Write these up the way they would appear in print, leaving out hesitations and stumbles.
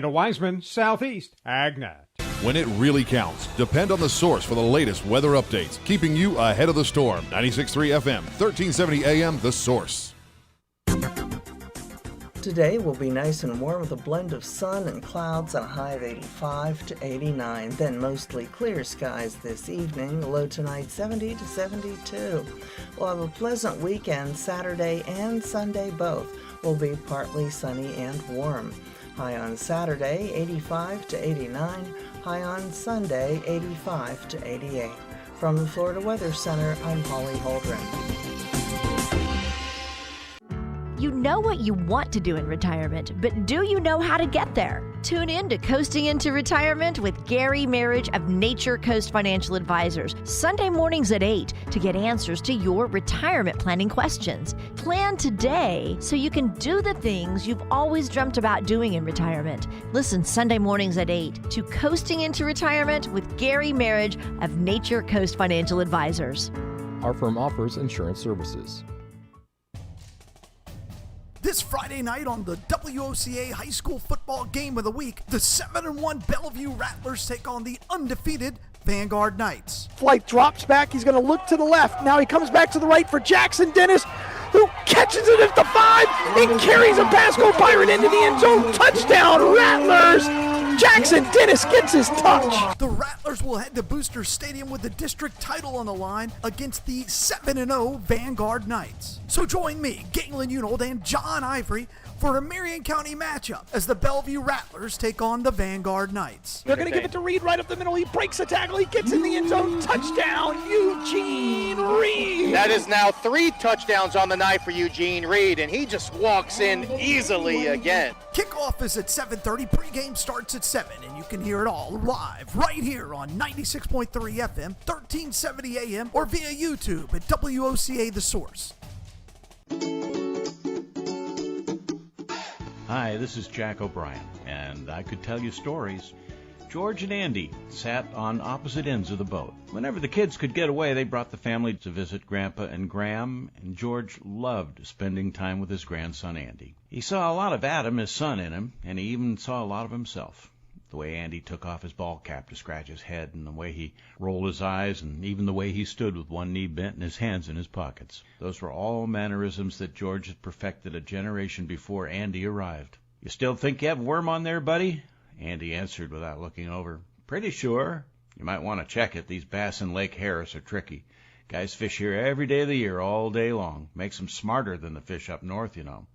and a Wiseman Southeast AgNet. When it really counts, depend on the source for the latest weather updates, keeping you ahead of the storm. 96.3 FM, 1370 AM, The Source. Today will be nice and warm with a blend of sun and clouds and a high of 85 to 89. Then mostly clear skies this evening, low tonight 70 to 72. We'll have a pleasant weekend. Saturday and Sunday both will be partly sunny and warm. High on Saturday 85 to 89. High on Sunday 85 to 88. From the Florida Weather Center, I'm Holly Holdren. You know what you want to do in retirement, but do you know how to get there? Tune in to Coasting into Retirement with Gary Marriage of Nature Coast Financial Advisors, Sunday mornings at 8 to get answers to your retirement planning questions. Plan today so you can do the things you've always dreamt about doing in retirement. Listen Sunday mornings at 8 to Coasting into Retirement with Gary Marriage of Nature Coast Financial Advisors. Our firm offers insurance services. This Friday night on the WOCA High School Football Game of the Week, the 7-1 Bellevue Rattlers take on the undefeated Vanguard Knights. Flight drops back. He's going to look to the left. Now he comes back to the right for Jackson Dennis, who catches it at the 5. He carries a Pasco Pirate into the end zone. Touchdown, Rattlers! Jackson Dennis gets his touch. The Rattlers will head to Booster Stadium with the district title on the line against the 7-0 Vanguard Knights. So join me, Galen Unold, and John Ivory for a Marion County matchup as the Bellevue Rattlers take on the Vanguard Knights. They're going to give it to Reed right up the middle. He breaks the tackle. He gets in the end zone. Touchdown, Eugene Reed. That is now 3 touchdowns on the night for Eugene Reed, and he just walks in easily again. Kickoff is at 7:30. Pregame starts at 7, and you can hear it all live right here on 96.3 FM, 1370 AM, or via YouTube at WOCA The Source. Hi, this is Jack O'Brien, and I could tell you stories. George and Andy sat on opposite ends of the boat. Whenever the kids could get away, they brought the family to visit Grandpa and Gram, and George loved spending time with his grandson Andy. He saw a lot of Adam, his son, in him, and he even saw a lot of himself. The way Andy took off his ball cap to scratch his head, and the way he rolled his eyes, and even the way he stood with one knee bent and his hands in his pockets. Those were all mannerisms that George had perfected a generation before Andy arrived. "You still think you have worm on there, buddy?" Andy answered without looking over. "Pretty sure. You might want to check it. These bass in Lake Harris are tricky. Guys fish here every day of the year, all day long. Makes them smarter than the fish up north, you know.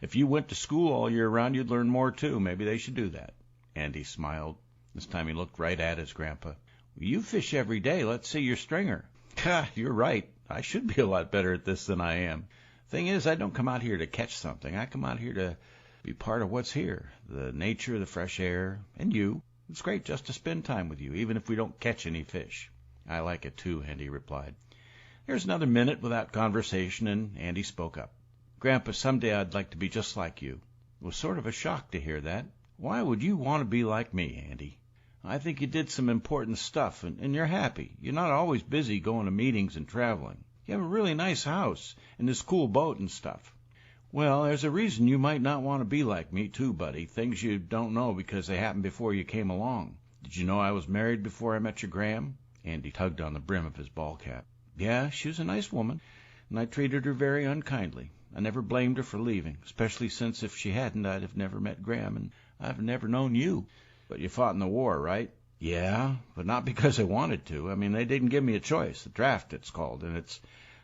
If you went to school all year round, you'd learn more, too. Maybe they should do that." Andy smiled. This time he looked right at his grandpa. "You fish every day. Let's see your stringer." "Ha, you're right. I should be a lot better at this than I am. Thing is, I don't come out here to catch something. I come out here to be part of what's here. The nature, the fresh air, and you. It's great just to spend time with you, even if we don't catch any fish." "I like it too," Andy replied. There's another minute without conversation, and Andy spoke up. "Grandpa, someday I'd like to be just like you." It was sort of a shock to hear that. "Why would you want to be like me, Andy?" "I think you did some important stuff, and you're happy. You're not always busy going to meetings and traveling. You have a really nice house and this cool boat and stuff." "Well, there's a reason you might not want to be like me, too, buddy. Things you don't know because they happened before you came along. Did you know I was married before I met your Gram?" Andy tugged on the brim of his ball cap. "Yeah, she was a nice woman, and I treated her very unkindly. I never blamed her for leaving, especially since if she hadn't, I'd have never met Gram, and I've never known you." "But you fought in the war, right?" "Yeah, but not because I wanted to. I mean, they didn't give me a choice. The draft, it's called, and it's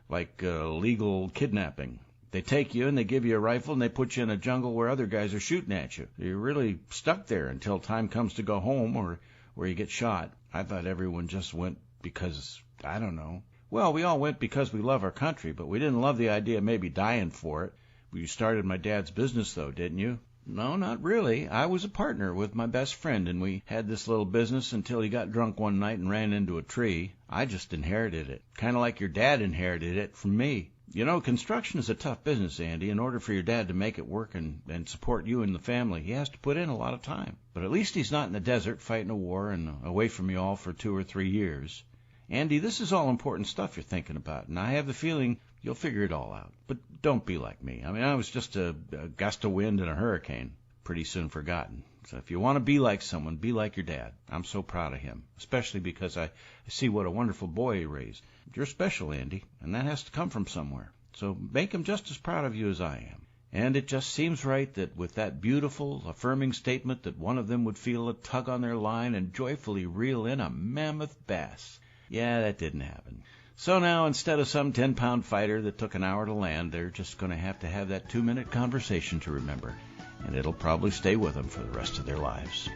like legal kidnapping. They take you and they give you a rifle and they put you in a jungle where other guys are shooting at you. You're really stuck there until time comes to go home or where you get shot. I thought everyone just went because, I don't know. Well, we all went because we love our country, but we didn't love the idea of maybe dying for it. You started my dad's business, though, didn't you?" "No, not really. I was a partner with my best friend, and we had this little business until he got drunk one night and ran into a tree. I just inherited it, kind of like your dad inherited it from me. You know, construction is a tough business, Andy. In order for your dad to make it work and support you and the family, he has to put in a lot of time. But at least he's not in the desert fighting a war and away from you all for 2 or 3 years. Andy, this is all important stuff you're thinking about, and I have the feeling you'll figure it all out. But don't be like me. I mean, I was just a gust of wind and a hurricane. Pretty soon forgotten. So if you want to be like someone, be like your dad. I'm so proud of him, especially because I see what a wonderful boy he raised. You're special, Andy, and that has to come from somewhere. So make him just as proud of you as I am. And it just seems right that with that beautiful, affirming statement that one of them would feel a tug on their line and joyfully reel in a mammoth bass. Yeah, that didn't happen. So now, instead of some 10-pound fighter that took an hour to land, they're just going to have that 2-minute conversation to remember. And it'll probably stay with them for the rest of their lives.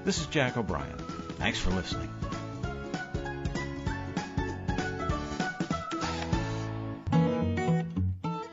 This is Jack O'Brien. Thanks for listening.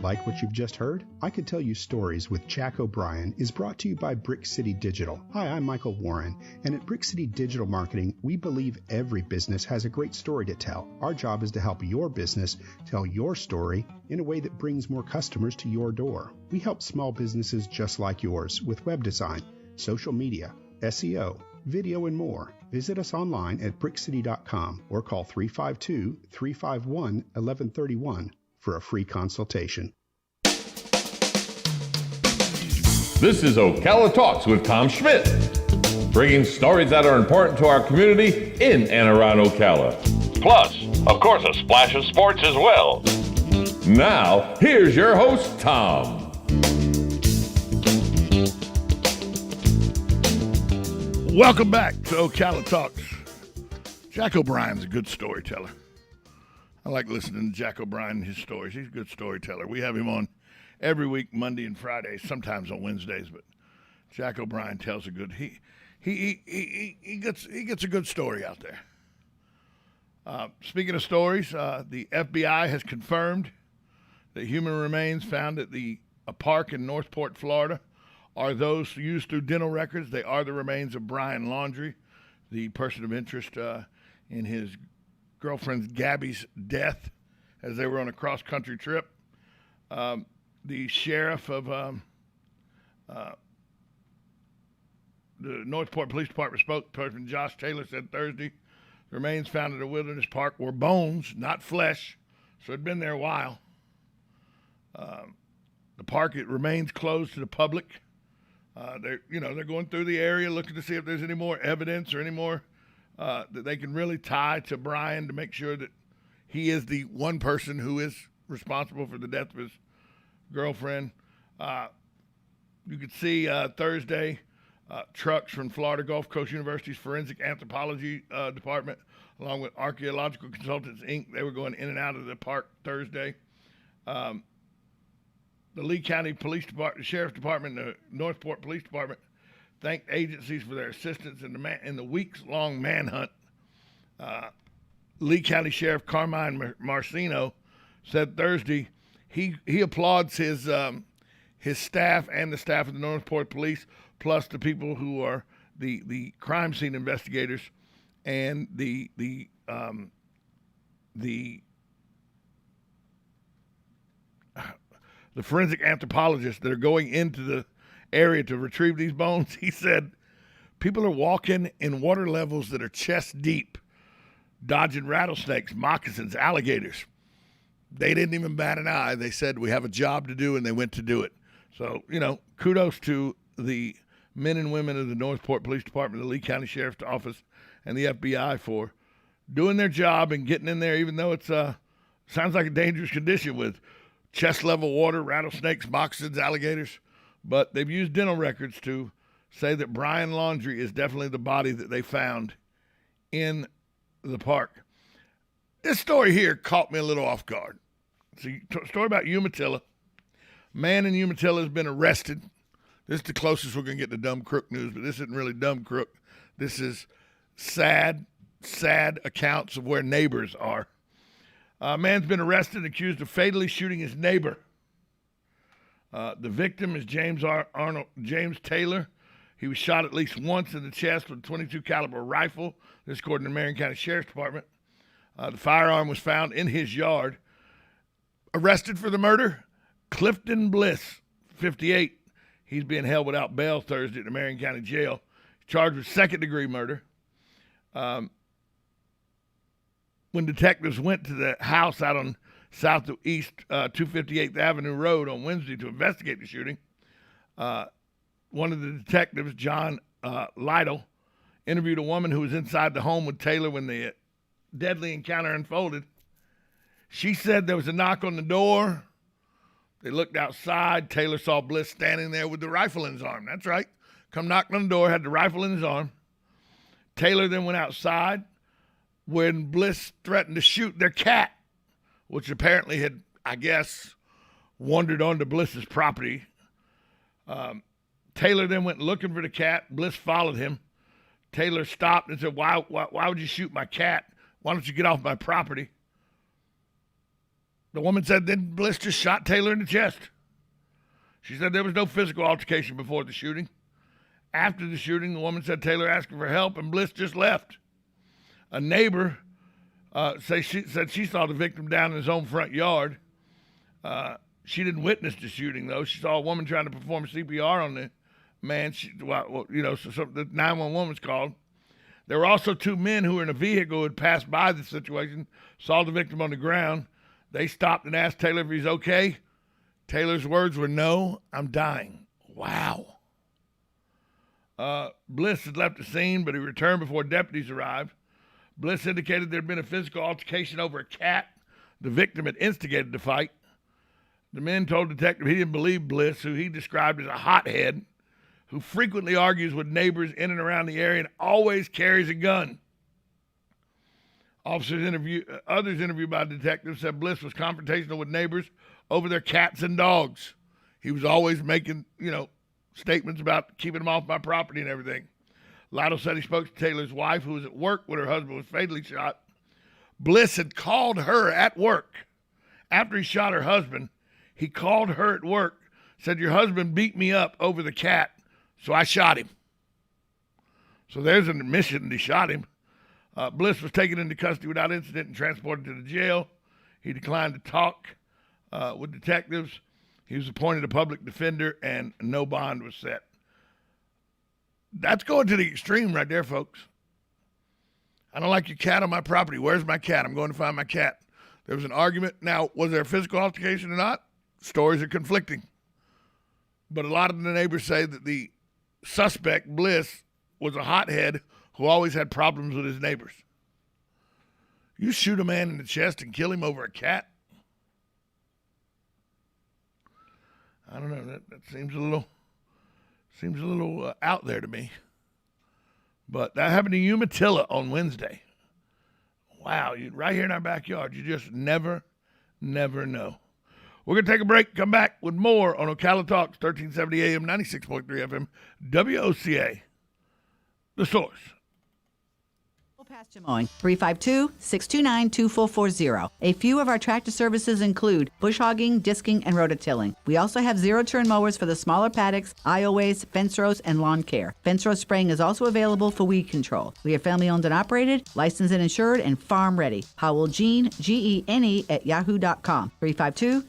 Like what you've just heard? I Could Tell You Stories with Jack O'Brien is brought to you by Brick City Digital. Hi, I'm Michael Warren, and at Brick City Digital Marketing, we believe every business has a great story to tell. Our job is to help your business tell your story in a way that brings more customers to your door. We help small businesses just like yours with web design, social media, SEO, video, and more. Visit us online at brickcity.com or call 352-351-1131 for a free consultation. This is Ocala Talks with Tom Schmidt, bringing stories that are important to our community in and around Ocala. Plus, of course, a splash of sports as well. Now, here's your host, Tom. Welcome back to Ocala Talks. Jack O'Brien's a good storyteller. I like listening to Jack O'Brien and his stories. He's a good storyteller. We have him on every week, Monday and Friday, sometimes on Wednesdays. But Jack O'Brien tells a good. He gets a good story out there. Speaking of stories, the FBI has confirmed that human remains found at a park in Northport, Florida, are those used through dental records. They are the remains of Brian Laundrie, the person of interest in his girlfriend Gabby's death as they were on a cross-country trip. The sheriff of the Northport Police Department spokesperson Josh Taylor said Thursday the remains found at a wilderness park were bones, not flesh, so it'd been there a while. The park, it remains closed to the public. They're going through the area looking to see if there's any more evidence or any more that they can really tie to Brian to make sure that he is the one person who is responsible for the death of his girlfriend. You could see Thursday trucks from Florida Gulf Coast University's Forensic Anthropology Department, along with Archaeological Consultants, Inc. They were going in and out of the park Thursday. The Lee County Police Department, the Sheriff's Department, and the Northport Police Department thanked agencies for their assistance in the weeks-long manhunt. Lee County Sheriff Carmine Marcino said Thursday he applauds his staff and the staff of the Northport Police, plus the people who are the crime scene investigators and the forensic anthropologists that are going into the area to retrieve these bones. He said people are walking in water levels that are chest deep, dodging rattlesnakes, moccasins, alligators. They didn't even bat an eye. They said, we have a job to do, and they went to do it. So, kudos to the men and women of the Northport Police Department, the Lee County Sheriff's Office, and the FBI for doing their job and getting in there, even though it's sounds like a dangerous condition with chest-level water, rattlesnakes, moccasins, alligators. But they've used dental records to say that Brian Laundrie is definitely the body that they found in the park. This story here caught me a little off guard. See, story about Umatilla. Man in Umatilla has been arrested. This is the closest we're going to get to dumb crook news, but this isn't really dumb crook. This is sad accounts of where neighbors are. A man's been arrested and accused of fatally shooting his neighbor. The victim is James Taylor. He was shot at least once in the chest with a .22 caliber rifle. This according to the Marion County Sheriff's Department. The firearm was found in his yard. Arrested for the murder, Clifton Bliss, 58. He's being held without bail Thursday at the Marion County Jail. Charged with second-degree murder. When detectives went to the house out on southeast 258th Avenue Road on Wednesday to investigate the shooting, one of the detectives, John Lytle, interviewed a woman who was inside the home with Taylor when the deadly encounter unfolded. She said there was a knock on the door. They looked outside. Taylor saw Bliss standing there with the rifle in his arm. That's right. Come knocked on the door, had the rifle in his arm. Taylor then went outside when Bliss threatened to shoot their cat, which apparently had, I guess, wandered onto Bliss's property. Taylor then went looking for the cat. Bliss followed him. Taylor stopped and said, why would you shoot my cat? Why don't you get off my property? The woman said then Bliss just shot Taylor in the chest. She said there was no physical altercation before the shooting. After the shooting, the woman said Taylor asked her for help and Bliss just left. A neighbor said she saw the victim down in his own front yard. She didn't witness the shooting, though. She saw a woman trying to perform CPR on the man. So the 911 was called. There were also two men who were in a vehicle who had passed by the situation, saw the victim on the ground. They stopped and asked Taylor if he's okay. Taylor's words were, "No, I'm dying." Wow. Bliss had left the scene, but he returned before deputies arrived. Bliss indicated there had been a physical altercation over a cat. The victim had instigated the fight. The men told detective he didn't believe Bliss, who he described as a hothead, who frequently argues with neighbors in and around the area and always carries a gun. Others interviewed by detectives said Bliss was confrontational with neighbors over their cats and dogs. He was always making, statements about keeping them off my property and everything. Lytle said he spoke to Taylor's wife, who was at work when her husband was fatally shot. Bliss had called her at work. After he shot her husband, he called her at work, said, "Your husband beat me up over the cat, so I shot him." So there's an admission that he shot him. Bliss was taken into custody without incident and transported to the jail. He declined to talk with detectives. He was appointed a public defender, and no bond was set. That's going to the extreme right there, folks. I don't like your cat on my property. Where's my cat? I'm going to find my cat. There was an argument. Now, was there a physical altercation or not? Stories are conflicting. But a lot of the neighbors say that the suspect, Bliss, was a hothead who always had problems with his neighbors. You shoot a man in the chest and kill him over a cat? I don't know. That seems a little out there to me. But that happened to Umatilla on Wednesday. Wow, right here in our backyard. You just never know. We're going to take a break, come back with more on Ocala Talks, 1370 AM, 96.3 FM, WOCA, The Source. Pasture mowing, 352-629-2440. A few of our tractor services include bush hogging, disking, and rototilling. We also have zero-turn mowers for the smaller paddocks, aisleways, fence rows, and lawn care. Fence row spraying is also available for weed control. We are family-owned and operated, licensed and insured, and farm-ready. Howell Gene, Gene, @yahoo.com, 352